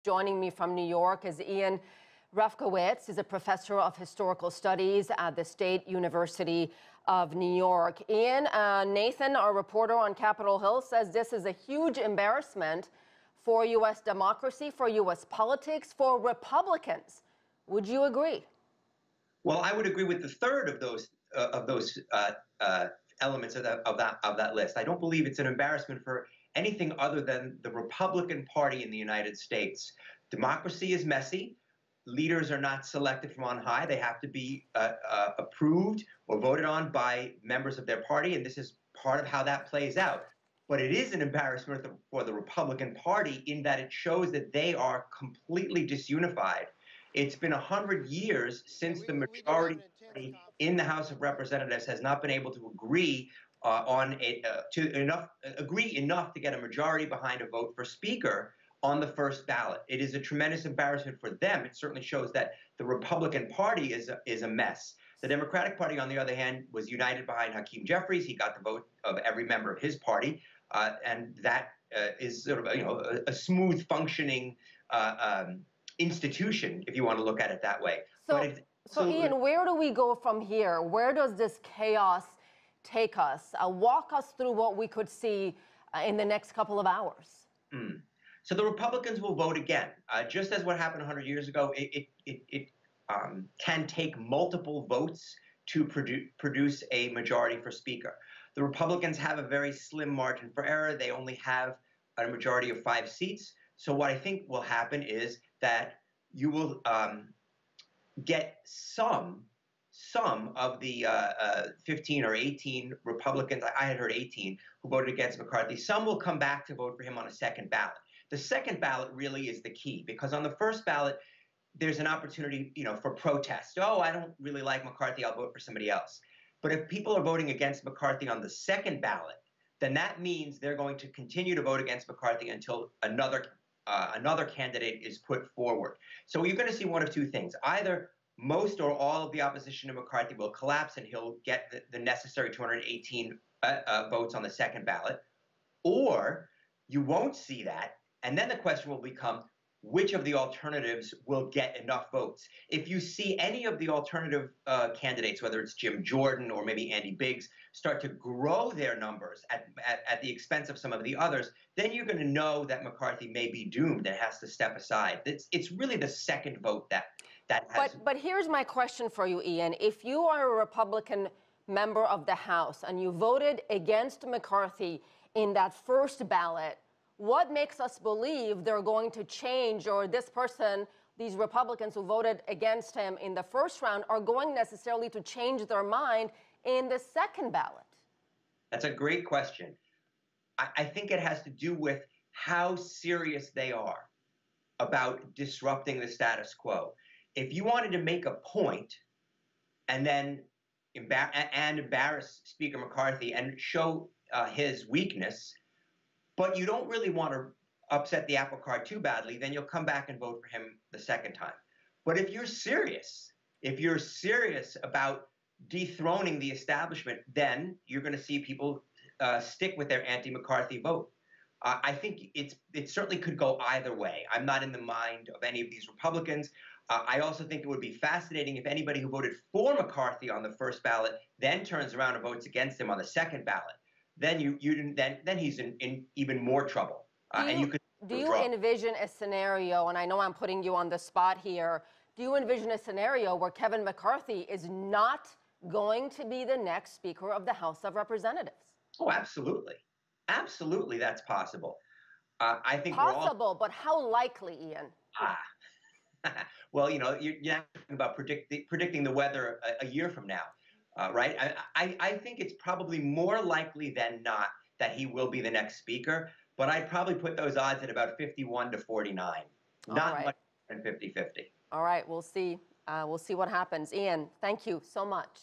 Joining me from New York is Ian Reifowitz. He's a professor of historical studies at the State University of New York. Ian, Nathan, our reporter on Capitol Hill, says this is a huge embarrassment for U.S. democracy, for U.S. politics, for Republicans. Would you agree? Well, I would agree with the third of those elements of that list. I don't believe it's an embarrassment for anything other than the Republican Party in the United States. Democracy is messy. Leaders are not selected from on high. They have to be approved or voted on by members of their party, and this is part of how that plays out. But it is an embarrassment for the Republican Party in that it shows that they are completely disunified. It's been 100 years since the majority party in the House of Representatives has not been able to agree agree enough to get a majority behind a vote for Speaker on the first ballot. It is a tremendous embarrassment for them. It certainly shows that the Republican Party is a mess. The Democratic Party, on the other hand, was united behind Hakeem Jeffries. He got the vote of every member of his party, and that is sort of a smooth functioning institution, if you want to look at it that way. So Ian, where do we go from here? Where does this chaos take us? Walk us through what we could see in the next couple of hours. So the Republicans will vote again. Just as what happened 100 years ago, it can take multiple votes to produce a majority for Speaker. The Republicans have a very slim margin for error. They only have a majority of 5 seats. So what I think will happen is that you will get some of the 15 or 18 Republicans, I had heard 18, who voted against McCarthy. Some will come back to vote for him on a second ballot. The second ballot really is the key, because on the first ballot, there's an opportunity, for protest. Oh, I don't really like McCarthy, I'll vote for somebody else. But if people are voting against McCarthy on the second ballot, then that means they're going to continue to vote against McCarthy until another candidate is put forward. So you're going to see one of two things. Either most or all of the opposition to McCarthy will collapse and he'll get the necessary 218 votes on the second ballot, or you won't see that, and then the question will become, which of the alternatives will get enough votes? If you see any of the alternative candidates, whether it's Jim Jordan or maybe Andy Biggs, start to grow their numbers at the expense of some of the others, then you're going to know that McCarthy may be doomed and has to step aside. It's really the second vote that has... But here's my question for you, Ian. If you are a Republican member of the House and you voted against McCarthy in that first ballot, what makes us believe they're going to change, or this person, these Republicans who voted against him in the first round, are going necessarily to change their mind in the second ballot? That's a great question. I think it has to do with how serious they are about disrupting the status quo. If you wanted to make a point and then embarrass Speaker McCarthy and show his weakness, but you don't really want to upset the apple cart too badly, then you'll come back and vote for him the second time. But if you're serious about dethroning the establishment, then you're going to see people stick with their anti-McCarthy vote. I think it certainly could go either way. I'm not in the mind of any of these Republicans. I also think it would be fascinating if anybody who voted for McCarthy on the first ballot then turns around and votes against him on the second ballot. Then he's in even more trouble. Do you envision a scenario, and I know I'm putting you on the spot here, do you envision a scenario where Kevin McCarthy is not going to be the next Speaker of the House of Representatives? Oh, absolutely. Absolutely, that's possible. I think possible, but how likely, Ian? Well, you're not talking about predicting the weather a year from now. Right? I think it's probably more likely than not that he will be the next Speaker, but I'd probably put those odds at about 51 to 49, not much than 50-50. All right, we'll see. We'll see what happens. Ian, thank you so much.